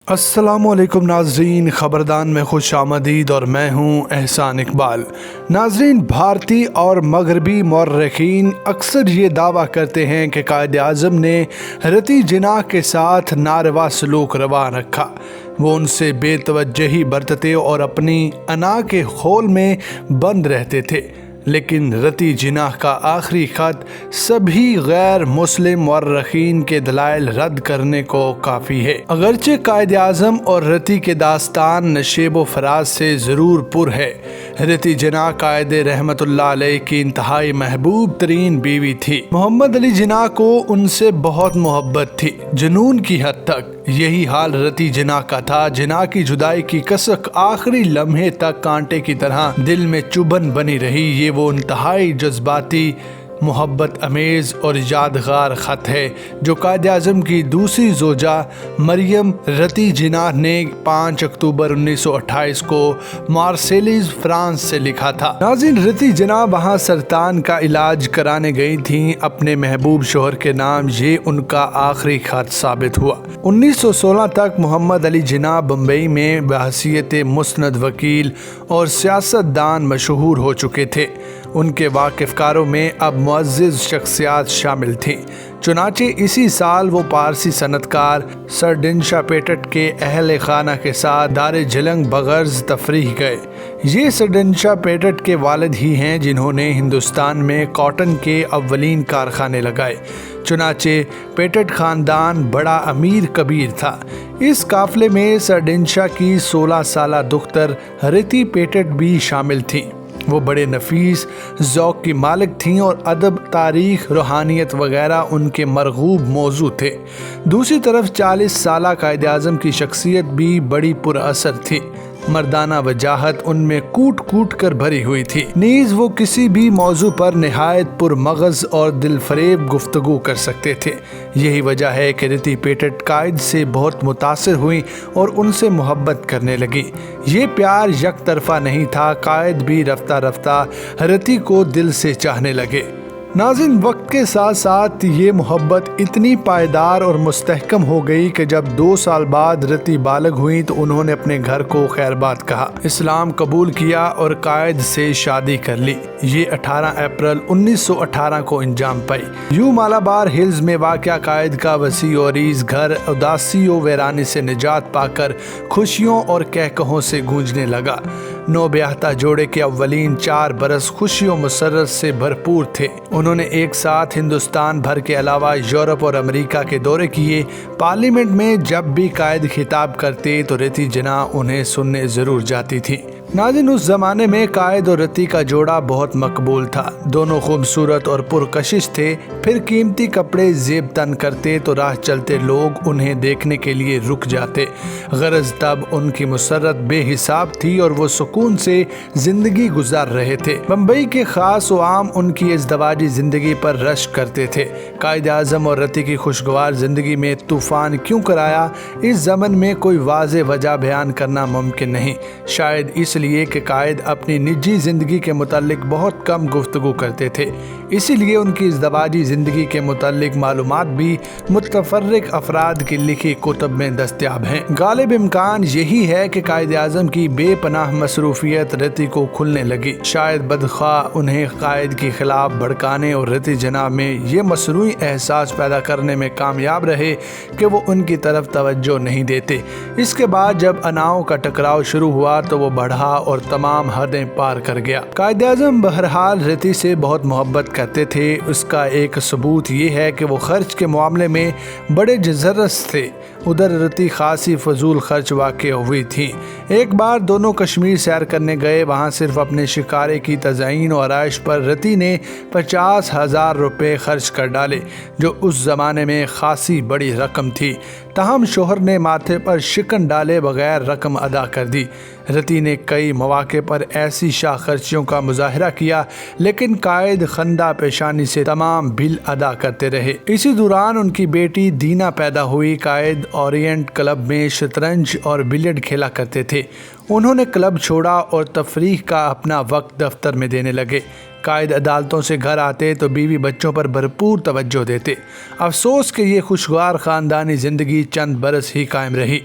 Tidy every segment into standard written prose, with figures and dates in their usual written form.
अस्सलामुअलैकुम नाजरीन, खबरदान में खुश आमदीद और मैं हूँ एहसान इकबाल। नाजरीन, भारतीय और मगरबी मौर्रखीन अक्सर ये दावा करते हैं कि कायद आज़म ने रती जिन्नाह के साथ नारवा सलूक रवा रखा। वो उनसे बेतवज्जही बरतते और अपनी अना के खोल में बंद रहते थे। लेकिन रती जिन्नाह का आखिरी ख़त सभी गैर मुस्लिम मौर्रखीन के दलाइल रद्द करने को काफ़ी है। अगरचे कायद आज़म और रती के दास्तान नशेब व फराज से ज़रूर पुर है। रती जिन्नाह कायद रहमतुल्लाह अलैह की इंतहाई महबूब तरीन बीवी थी। मोहम्मद अली जिन्नाह को उनसे बहुत मोहब्बत थी, जुनून की हद तक। यही हाल रती जिन्नाह का था। जिन्नाह की जुदाई की कसक आखिरी लम्हे तक कांटे की तरह दिल में चुभन बनी रही। ये वो इंतहाई जज्बाती, मोहब्बत अमेज़ और यादगार ख़त है जो कायद आज़म की दूसरी ज़ोजा मरियम रती जिन्नाह ने 5 अक्टूबर 1928 को मार्सेलीज फ्रांस से लिखा था। नाज़रीन, रती जिन्नाह वहाँ सरतान का इलाज कराने गई थीं अपने महबूब शोहर के नाम। ये उनका आखिरी ख़त साबित हुआ। 1916 तक मोहम्मद अली जिन्नाह बम्बई में बहसीयत मुस्नद वकील और सियासतदान मशहूर हो चुके थे। उनके वाकिफ़कारों में अब मुअज़्ज़िज़ शख्सियात शामिल थीं। चुनाचे इसी साल वो पारसी सनतकार सर दिनशा पेटट के अहल खाना के साथ दारे जलंग बगर्ज तफरीह गए। ये सर दिनशा पेटट के वालिद ही हैं जिन्होंने हिंदुस्तान में कॉटन के अव्वलीन कारखाने लगाए। चुनाचे पेटट ख़ानदान बड़ा अमीर कबीर था। इस काफ़िले में सर दिनशा की 16 साला दुख्तर रती पेटट भी शामिल थीं। वो बड़े नफीस ज़ौक़ की मालिक थीं और अदब, तारीख़, रूहानियत वगैरह उनके मरगूब मौजू थे। दूसरी तरफ 40 साला कायद आज़म की शख्सियत भी बड़ी पुरअसर थी। मर्दाना वजाहत उनमें कूट कूट कर भरी हुई थी। नीज़ वो किसी भी मौजू पर निहायत पुरमगज़ और दिलफरेब गुफ्तगू कर सकते थे। यही वजह है कि रती पेटट कायद से बहुत मुतासिर हुई और उनसे मोहब्बत करने लगी। ये प्यार यक तरफा नहीं था। कायद भी रफ्ता रफ्ता रती को दिल से चाहने लगे। नाज़रीन, वक्त के साथ साथ ये मोहब्बत इतनी पायदार और मुस्तहकम हो गई कि जब 2 साल बाद रती बालग हुई तो उन्होंने अपने घर को खैरबाद कहा, इस्लाम कबूल किया और कायद से शादी कर ली। ये 18 अप्रैल 1918 को अंजाम पाई। यूं मालाबार हिल्स में वाक़या कायद का वसी और ईज़ घर उदासी व वैरानी से निजात पाकर खुशियों और कहकहों से गूंजने लगा। नौ ब्याहता जोड़े के अव्वलीन 4 बरस खुशियों मुसर्रत से भरपूर थे। उन्होंने एक साथ हिंदुस्तान भर के अलावा यूरोप और अमेरिका के दौरे किए। पार्लियामेंट में जब भी कायद खिताब करते तो रती जिन्नाह उन्हें सुनने ज़रूर जाती थी। नाज़रीन, उस ज़माने में कायद और रती का जोड़ा बहुत मकबूल था। दोनों खूबसूरत और पुरकशिश थे। फिर कीमती कपड़े जेब तन करते तो राह चलते लोग उन्हें देखने के लिए रुक जाते। गरज तब उनकी मुसर्रत बेहिसाब थी और वो सुकून से ज़िंदगी गुजार रहे थे। बम्बई के ख़ास व आम उनकी इज़दवाजी ज़िंदगी पर रश करते थे। कायद आज़म और रती की खुशगवार ज़िंदगी में तूफ़ान क्यों कराया, इस ज़मन में कोई वाज़ेह वजह बयान करना मुमकिन नहीं। शायद इसलिए कि कायद अपनी निजी ज़िंदगी के मुतालिक बहुत कम गुफ्तगू करते थे। इसीलिए उनकी इज़दवाजी ज़िंदगी के मुतालिक मालूमात भी मुतफर्रिक अफराद की लिखी कुतब में दस्तयाब हैं। गालिब इम्कान यही है कि कायद आज़म की बेपनाह मसरूफियत रती को खुलने लगी। शायद बदख्वाह उन्हें कायद के खिलाफ भड़काने और रती जिन्नाह में ये मसरूई एहसास पैदा करने में कामयाब रहे कि वो उनकी तरफ तवज्जो नहीं देते। इसके बाद जब अनाओं का टकराव शुरू हुआ तो वो बढ़ा और तमाम हदें पार कर गया। कायद आज़म बहरहाल रती से बहुत मोहब्बत करते थे। उसका एक सबूत ये है कि वो खर्च के मामले में बड़े जज़रस थे। उधर रती खासी फजूल खर्च वाक़या हुई थी। एक बार दोनों कश्मीर सैर करने गए। वहाँ सिर्फ अपने शिकारे की तज़यीन और आराइश पर रती ने 50,000 रुपये खर्च कर डाले, जो उस ज़माने में खासी बड़ी रकम थी। ताहम शोहर ने माथे पर शिकन डाले बगैर रकम अदा कर दी। रती ने कई मौके पर ऐसी शाह खर्चियों का मुजाहरा किया, लेकिन कायद खंदा पेशानी से तमाम बिल अदा करते रहे। इसी दौरान उनकी बेटी दीना पैदा हुई। कायद ओरिएंट क्लब में शतरंज और बिलियर्ड खेला करते थे। उन्होंने क्लब छोड़ा और तफरीह का अपना वक्त दफ्तर में देने लगे। कायद अदालतों से घर आते तो बीवी बच्चों पर भरपूर तवज्जो देते। अफसोस कि ये खुशगवार ख़ानदानी ज़िंदगी चंद बरस ही कायम रही।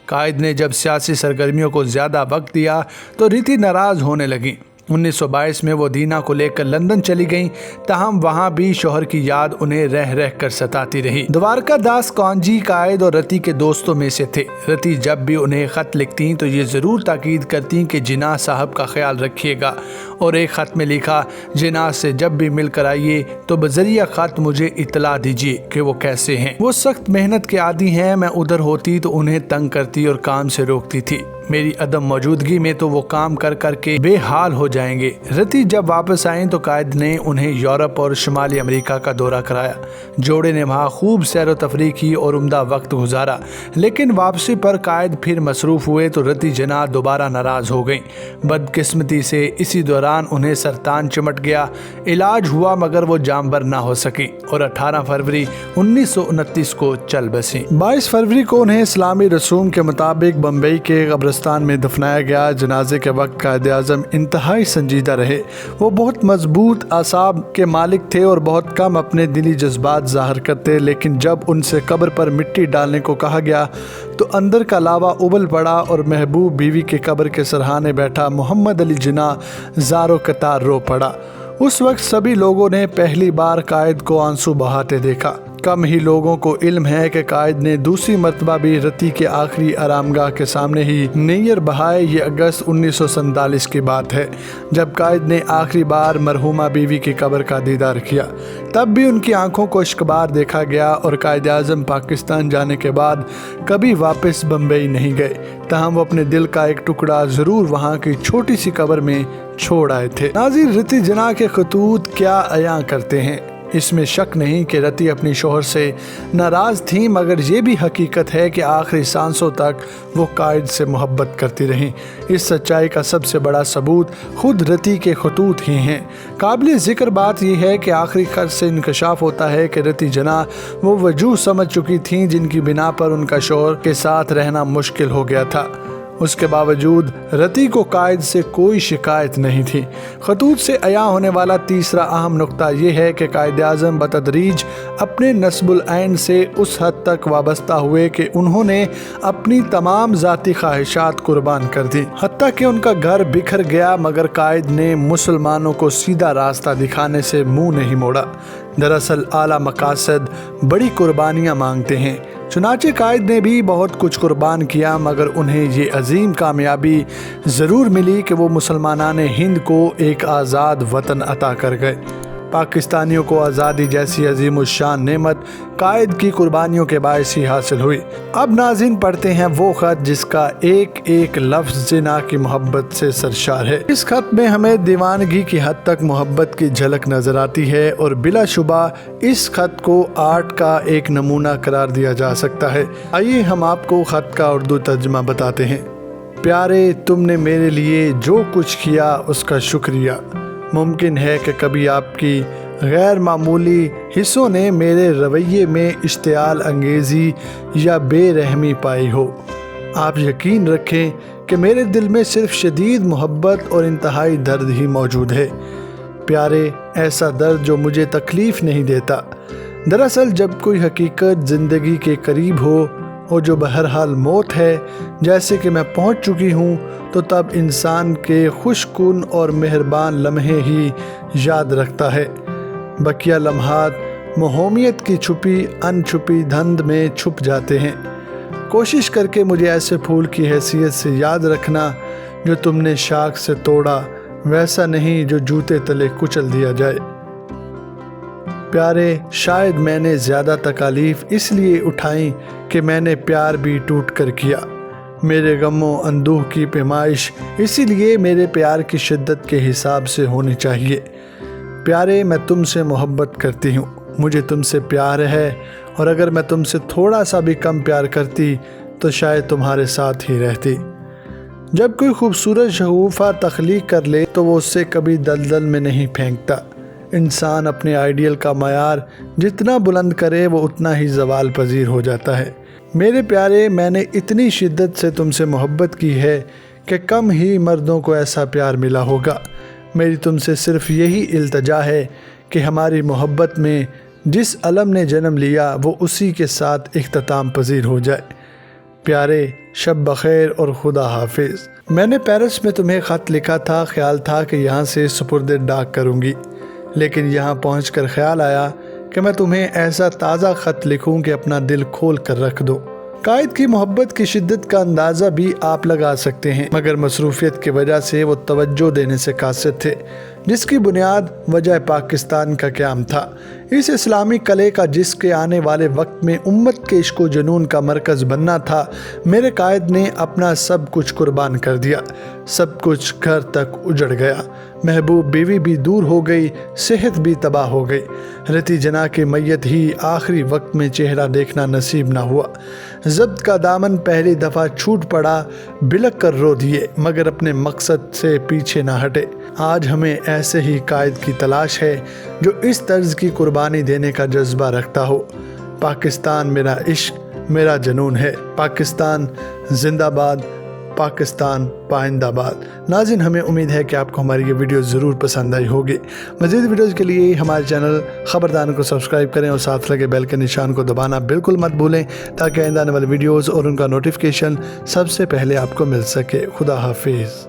कायद ने जब सियासी सरगर्मियों को ज़्यादा वक्त दिया तो रिती नाराज़ होने लगी। 1922 में वो दीना को लेकर लंदन चली गईं, ताहम वहाँ भी शोहर की याद उन्हें रह रह कर सताती रही। द्वारका दास कौंजी कायद और रती के दोस्तों में से थे। रती जब भी उन्हें ख़त लिखती तो ये ज़रूर ताकीद करती कि जिन्ना साहब का ख्याल रखिएगा, और एक ख़त में लिखा, जिन्ना से जब भी मिलकर आइए तो बज़रिया ख़त मुझे इतला दीजिए कि वो कैसे हैं। वो सख्त मेहनत के आदी हैं। मैं उधर होती तो उन्हें तंग करती और काम से रोकती थी। मेरी अदम मौजूदगी में तो वो काम कर कर के बेहाल हो जाएंगे। रती जब वापस आए तो कायद ने उन्हें यूरोप और शुमाली अमेरिका का दौरा कराया। जोड़े ने वहाँ खूब सैर व तफरीह की और उम्दा वक्त गुजारा, लेकिन वापसी पर कायद फिर मसरूफ़ हुए तो रती जिन्ना दोबारा नाराज़ हो गईं। बदकिस्मती से इसी दौरान उन्हें सरतान चिमट गया। इलाज हुआ मगर वो जामबर ना हो सकी और 18 फरवरी 1929 को चल बसी। 22 फरवरी को उन्हें इस्लामी रसूम के मुताबिक बम्बई के कब्रिस्तान में दफनाया गया। जनाजे के वक्त कायद आज़म इंतहाई संजीदा रहे। वो बहुत मजबूत आसाब के मालिक थे और बहुत कम अपने दिली जज्बात ज़ाहिर करते, लेकिन जब उनसे कब्र पर मिट्टी डालने को कहा गया तो अंदर का लावा उबल पड़ा और महबूब बीवी के कब्र के सरहाने बैठा मोहम्मद अली जिन्ना ज़ारो कतार रो पड़ा। उस वक्त सभी लोगों ने पहली बार कायद को आंसू बहाते देखा। कम ही लोगों को इल्म है कि कायद ने दूसरी मरतबा भी रती के आखिरी आरामगाह के सामने ही नैयर बहाए। ये अगस्त 1947 की बात है जब कायद ने आखिरी बार मरहुमा बीवी की कब्र का दीदार किया। तब भी उनकी आंखों को इश्कबार देखा गया और कायद आज़म पाकिस्तान जाने के बाद कभी वापस बम्बई नहीं गए, ताहम वो अपने दिल का एक टुकड़ा ज़रूर वहाँ की छोटी सी कब्र में छोड़ आए थे। नाज़रीन, रती जिन्ना के खतूत क्या अयां करते हैं। इसमें शक नहीं कि रती अपनी शोहर से नाराज़ थीं, मगर ये भी हकीकत है कि आखिरी सांसों तक वो कायद से मोहब्बत करती रहीं। इस सच्चाई का सबसे बड़ा सबूत खुद रती के खतूत ही हैं। काबिल ज़िक्र बात यह है कि आखिरी खत से इंकशाफ होता है कि रती जिन्ना वो वजूह समझ चुकी थीं जिनकी बिना पर उनका शोहर के साथ रहना मुश्किल हो गया था। उसके बावजूद रती को कायद से कोई शिकायत नहीं थी। खतूत से अया होने वाला तीसरा अहम नुक्ता यह है कि कायद आज़म बतदरीज अपने नस्बुल ऐन से उस हद तक वाबस्ता हुए कि उन्होंने अपनी तमाम ज़ाती ख्वाहिशात कुर्बान कर दी, हत्ता कि उनका घर बिखर गया, मगर कायद ने मुसलमानों को सीधा रास्ता दिखाने से मुंह नहीं मोड़ा। दरअसल आला मकासद बड़ी कुर्बानियाँ मांगते हैं। चुनाचे कायद ने भी बहुत कुछ कुर्बान किया, मगर उन्हें ये अजीम कामयाबी ज़रूर मिली कि वो मुसलमानान हिंद को एक आज़ाद वतन अता कर गए। पाकिस्तानियों को आज़ादी जैसी अजीम शान नेमत कायद की कुर्बानियों के बायस ही हासिल हुई। अब नाज़रीन पढ़ते हैं वो ख़त जिसका एक एक लफ्ज़ जिन्ना की मोहब्बत से सरशार है। इस खत में हमें दीवानगी की हद तक मोहब्बत की झलक नज़र आती है और बिलाशुबा इस खत को आर्ट का एक नमूना करार दिया जा सकता है। आइए हम आपको खत का उर्दू तर्जुमा बताते हैं। प्यारे, तुमने मेरे लिए जो कुछ किया उसका शुक्रिया। मुमकिन है कि कभी आपकी गैर मामूली हिस्सों ने मेरे रवैये में इश्तियाल अंगेज़ी या बेरहमी पाई हो। आप यकीन रखें कि मेरे दिल में सिर्फ़ शदीद मोहब्बत और इंतहाई दर्द ही मौजूद है। प्यारे, ऐसा दर्द जो मुझे तकलीफ़ नहीं देता। दरअसल जब कोई हकीकत ज़िंदगी के करीब हो और जो बहरहाल मौत है, जैसे कि मैं पहुंच चुकी हूं, तो तब इंसान के खुशकुन और मेहरबान लम्हे ही याद रखता है। बकिया लम्हात महूमियत की छुपी अनछुपी धंध में छुप जाते हैं। कोशिश करके मुझे ऐसे फूल की हैसियत से याद रखना जो तुमने शाख से तोड़ा, वैसा नहीं जो जूते तले कुचल दिया जाए। प्यारे, शायद मैंने ज़्यादा तकालीफ इसलिए उठाई कि मैंने प्यार भी टूट कर किया। मेरे गमों अंदूह की पैमाइश इसीलिए मेरे प्यार की शिद्दत के हिसाब से होनी चाहिए। प्यारे, मैं तुमसे मोहब्बत करती हूँ, मुझे तुमसे प्यार है, और अगर मैं तुमसे थोड़ा सा भी कम प्यार करती तो शायद तुम्हारे साथ ही रहती। जब कोई खूबसूरत शगुफ़ा तख्लीक कर ले तो वो उससे कभी दलदल में नहीं फेंकता। इंसान अपने आइडियल का मयार जितना बुलंद करे वो उतना ही ज़वाल पजीर हो जाता है। मेरे प्यारे, मैंने इतनी शिद्दत से तुमसे मोहब्बत की है कि कम ही मर्दों को ऐसा प्यार मिला होगा। मेरी तुमसे सिर्फ़ यही इल्तजा है कि हमारी मोहब्बत में जिस अलम ने जन्म लिया वो उसी के साथ इख्तिताम पजीर हो जाए। प्यारे, شب بخیر اور خدا حافظ۔ میں نے پیرس میں تمہیں خط لکھا تھا، خیال تھا کہ یہاں سے سپرد ڈاک کروں گی، لیکن یہاں پہنچ کر خیال آیا کہ میں تمہیں ایسا تازہ خط لکھوں کہ اپنا دل کھول کر رکھ دو۔ قائد کی محبت کی شدت کا اندازہ بھی آپ لگا سکتے ہیں، مگر مصروفیت کی وجہ سے وہ توجہ دینے سے قاصر تھے، جس کی بنیاد وجہ پاکستان کا قیام تھا، اس اسلامی قلعے کا جس کے آنے والے وقت میں امت کے عشق و جنون کا مرکز بننا تھا۔ میرے قائد نے اپنا سب کچھ قربان کر دیا، سب کچھ گھر تک اجڑ گیا، محبوب بیوی بھی دور ہو گئی، صحت بھی تباہ ہو گئی۔ رتی جناح کی میت ہی آخری وقت میں چہرہ دیکھنا نصیب نہ ہوا۔ ضبط کا دامن پہلی دفعہ چھوٹ پڑا، بلک کر رو دیے، مگر اپنے مقصد سے پیچھے نہ ہٹے۔ آج ہمیں ایسے ہی قائد کی تلاش ہے جو اس طرز کی قربانی دینے کا جذبہ رکھتا ہو۔ پاکستان میرا عشق، میرا جنون ہے۔ پاکستان زندہ باد، پاکستان پائندہ باد۔ ناظرین، ہمیں امید ہے کہ آپ کو ہماری یہ ویڈیو ضرور پسند آئی ہوگی۔ مزید ویڈیوز کے لیے ہمارے چینل خبردار کو سبسکرائب کریں اور ساتھ لگے بیل کے نشان کو دبانا بالکل مت بھولیں، تاکہ آئندہ آنے والی ویڈیوز اور ان کا نوٹیفیکیشن سب سے پہلے آپ کو مل سکے۔ خدا حافظ۔